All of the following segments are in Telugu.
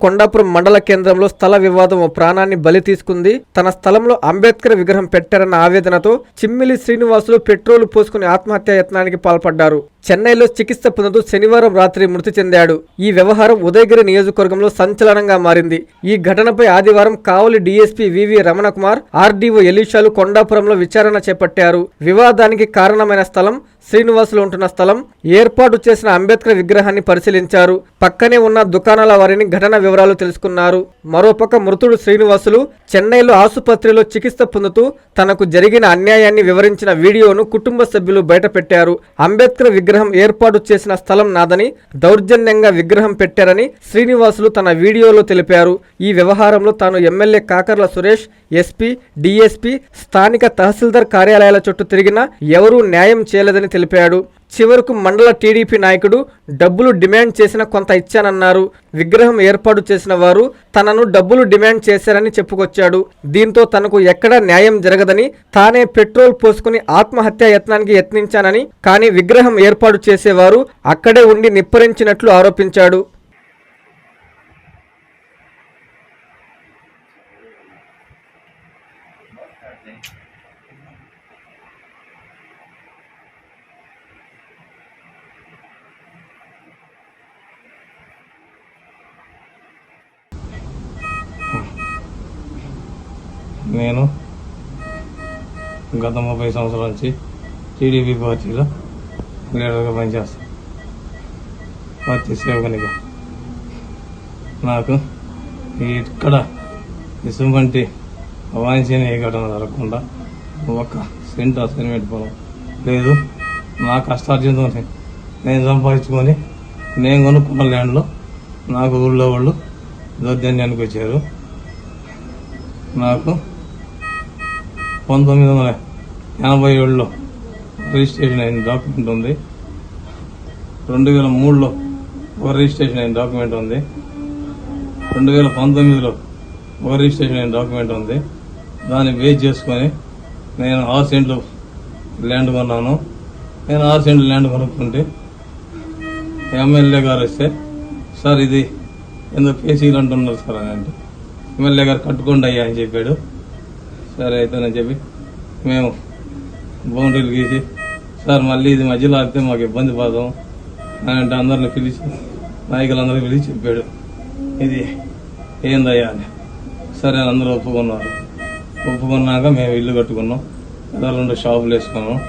కొండాపురం మండల కేంద్రంలో స్థల వివాదం ఓ ప్రాణాన్ని బలి తీసుకుంది. తన స్థలంలో అంబేద్కర్ విగ్రహం పెట్టారన్న ఆవేదనతో చిమ్మిలి శ్రీనివాసులు పెట్రోల్ పోసుకుని ఆత్మహత్యా యత్నానికి పాల్పడ్డారు. చెన్నైలో చికిత్స పొందుతూ శనివారం రాత్రి మృతి చెందాడు. ఈ వ్యవహారం ఉదయగిరి నియోజకవర్గంలో సంచలనంగా మారింది. ఈ ఘటనపై ఆదివారం కావలి డీఎస్పీ వివి రమణకుమార్, ఆర్డీఓ ఎలీషాలు కొండాపురంలో విచారణ చేపట్టారు. వివాదానికి కారణమైన స్థలం, శ్రీనివాసులు ఉంటున్న స్థలం, ఏర్పాటు చేసిన అంబేద్కర్ విగ్రహాన్ని పరిశీలించారు. పక్కనే ఉన్న దుకాణాల వారిని ఘటన వివరాలు తెలుసుకున్నారు. మరోపక్క మృతుడు శ్రీనివాసులు చెన్నైలో ఆసుపత్రిలో చికిత్స పొందుతూ తనకు జరిగిన అన్యాయాన్ని వివరించిన వీడియోను కుటుంబ సభ్యులు బయటపెట్టారు. అంబేద్కర్ విగ్రహం ఏర్పాటు చేసిన స్థలం నాదని, దౌర్జన్యంగా విగ్రహం పెట్టారని శ్రీనివాసులు తన వీడియోలో తెలిపారు. ఈ వ్యవహారంలో తాను MLA Kakarla Suresh, SP, DSP, స్థానిక తహసీల్దార్ కార్యాలయాల చుట్టూ తిరిగినా ఎవరూ న్యాయం చేయలేదని తెలిపాడు. చివరకు మండల టీడీపీ నాయకుడు డబ్బులు డిమాండ్ చేసిన కొంత ఇచ్చానన్నారు. విగ్రహం ఏర్పాటు చేసిన వారు తనను డబ్బులు డిమాండ్ చేశారని చెప్పుకొచ్చాడు. దీంతో తనకు ఎక్కడా న్యాయం జరగదని, తానే పెట్రోల్ పోసుకుని ఆత్మహత్యా యత్నానికి యత్నించానని, కానీ విగ్రహం ఏర్పాటు చేసేవారు అక్కడే ఉండి నిప్పరించినట్లు ఆరోపించాడు. నేను గత 30 సంవత్సరాల నుంచి టీడీపీ పార్టీలో లీడర్గా పనిచేస్తాను. పార్టీ సేవకునిగా నాకు ఇక్కడ ఇసుమంటి అవాంఛనీయ ఘటన జరగకుండా ఒక సెంట్ అసైన్మెంట్ పొలం లేదు. నా కష్టార్జితంతో నేను సంపాదించుకొని నేను కొనుక్కున్న ల్యాండ్లో నాకు ఊళ్ళో వాళ్ళు దౌర్జన్యానికి వచ్చారు. నాకు 1987లో రిజిస్ట్రేషన్ అయిన డాక్యుమెంట్ ఉంది. 2003లో ఒక రిజిస్ట్రేషన్ అయిన డాక్యుమెంట్ ఉంది. 2019లో ఒక రిజిస్ట్రేషన్ అయిన డాక్యుమెంట్ ఉంది. దాన్ని బేస్ చేసుకొని నేను 6 సెంట్లు ల్యాండ్ కొన్నాను. నేను 6 సెంట్లు ల్యాండ్ కొనుక్కుంటే ఎమ్మెల్యే గారు వస్తే, సార్ ఇది ఎందుకు పేసీలు అంటున్నారు సార్ అని అంటే, ఎమ్మెల్యే గారు కట్టుకోండి అయ్యా అని చెప్పాడు. సరే అయితేనని చెప్పి మేము బౌండరీలు గీసి, సార్ మళ్ళీ ఇది మధ్యలో ఆగితే మాకు ఇబ్బంది పడదాం అని అంటే అందరిని పిలిచి, నాయకులందరినీ పిలిచి చెప్పాడు ఇది ఏందయ్యా అని. సరే అందరూ ఒప్పుకున్నారు. ఒప్పుకున్నాక మేము ఇల్లు కట్టుకున్నాం. అలా 2 షాపులు వేసుకున్నాం.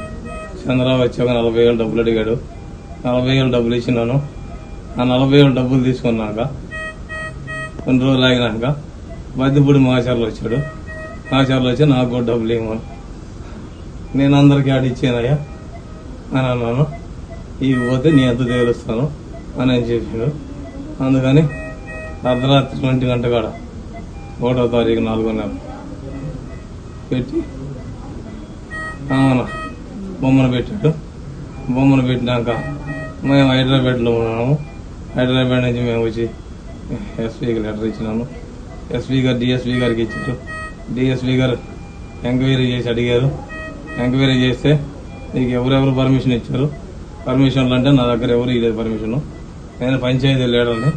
చంద్రబాబు వచ్చాక 40,000 డబ్బులు అడిగాడు. 40,000 డబ్బులు ఇచ్చినాను. ఆ 40,000 డబ్బులు తీసుకున్నాక కొన్ని రోజులు ఆగినాక బద్దిపూడి మాచార్లు వచ్చాడు. మాచార్లు వచ్చి నాకు కూడా డబ్బులు ఇవ్వమని, నేను అందరికీ ఆడిచ్చానయ్యా అని అన్నాను. ఇకపోతే నీ ఎంత తేలుస్తాను అని చెప్పాడు. అందుకని అర్ధరాత్రి 20 గంట కాడ 1వ తారీఖు 4వ నెల పెట్టి బొమ్మను పెట్టాడు. బొమ్మను పెట్టినాక మేము హైదరాబాద్లో ఉన్నాము. హైదరాబాద్ నుంచి మేము వచ్చి ఎస్పీకి లెటర్ ఇచ్చినాము. ఎస్పీ గారు డిఎస్పీ గారికి ఇచ్చారు. డిఎస్పీ గారు ఎంక్వైరీ చేసి అడిగారు. ఎంక్వైరీ చేస్తే నీకు ఎవరెవరు పర్మిషన్ ఇచ్చారు, పర్మిషన్లు అంటే నా దగ్గర ఎవరు ఇవ్వలేదు పర్మిషను, నేను పంచాయతీ లీడర్ని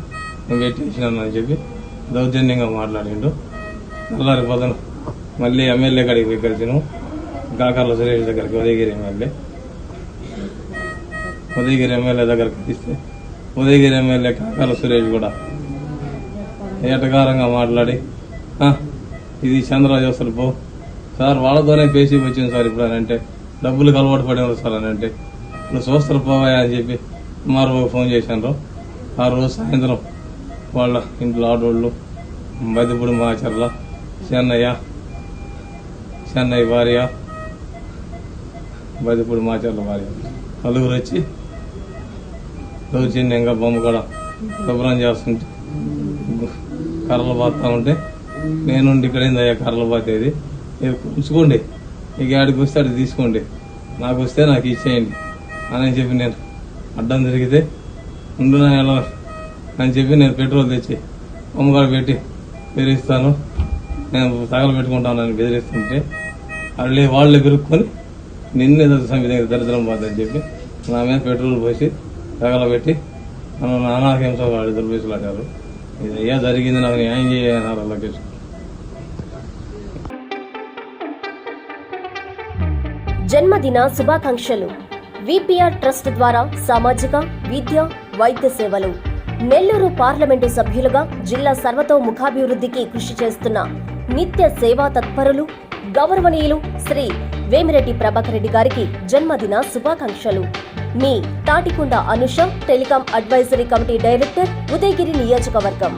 నేను పెట్టేసినాను అని చెప్పి దౌర్జన్యంగా మాట్లాడిండు. తెల్లారి పొద్దున మళ్ళీ ఎమ్మెల్యే కాడికి పోయి కలిసినాము. కాకర్ల సురేష్ దగ్గరికి, ఉదయగిరి ఎమ్మెల్యే దగ్గరికి తీస్తే ఉదయగిరి ఎమ్మెల్యే కాకర్ల సురేష్ కూడా ఏటకారంగా మాట్లాడి, ఇది చంద్రరాజు అసలు పో సార్, వాళ్ళతోనే పేసీ వచ్చింది సార్ ఇప్పుడు అని అంటే, డబ్బులకు అలవాటు పడేవారు సార్ అని అంటే, నువ్వు చూస్తారు పోవాయా అని చెప్పి మరో ఫోన్ చేశాను. ఆ రోజు సాయంత్రం వాళ్ళ ఇంట్లో ఆడోళ్ళు బద్దిపూడి మాచర్ల, చెన్నై భార్య, బద్దిపూడి మాచర్ల భార్య నలుగురు వచ్చి దౌర్జన్యంగా బొమ్మ కూడా శుభ్రం చేస్తుంటే కర్రలు బాతా ఉంటే నేనుండి ఇక్కడ ఏందయ్యా కర్రలు బాతేది, ఉంచుకోండి, ఇక ఆడికి వస్తే అడిగి తీసుకోండి, నాకు వస్తే నాకు ఇచ్చేయండి అని చెప్పి నేను అడ్డం తిరిగితే ఉండునా ఎలా అని చెప్పి నేను పెట్రోల్ తెచ్చి బొమ్మగాడు పెట్టి బెదిరిస్తాను, నేను తగలబెట్టుకుంటానని బెదిరిస్తుంటే వాళ్ళే పెరుక్కొని నిన్నే దరిద్రం పోతుందని చెప్పి నా మీద పెట్రోల్ పోసి తగలబెట్టి నన్ను నానాహింస వాళ్ళు దుర్బేసులాడారు. ఇది అయ్యా జరిగింది, నాకు న్యాయం చేయన్నారు లోకేష్. జన్మదిన శుభాకాంక్షలు. విపిఆర్ ట్రస్ట్ ద్వారా సామాజిక, విద్య, వైద్య సేవలు. నెల్లూరు పార్లమెంటు సభ్యులుగా జిల్లా సర్వతోముఖాభివృద్ధికి కృషి చేస్తున్న నిత్య సేవా తత్పరులు గౌరవనీయులు శ్రీ వేమిరెడ్డి ప్రభాకర్ రెడ్డి గారికి జన్మదిన శుభాకాంక్షలు. మీ Tatikonda Anusha, telecom advisory committee director, Udayagiri నియోజకవర్గం.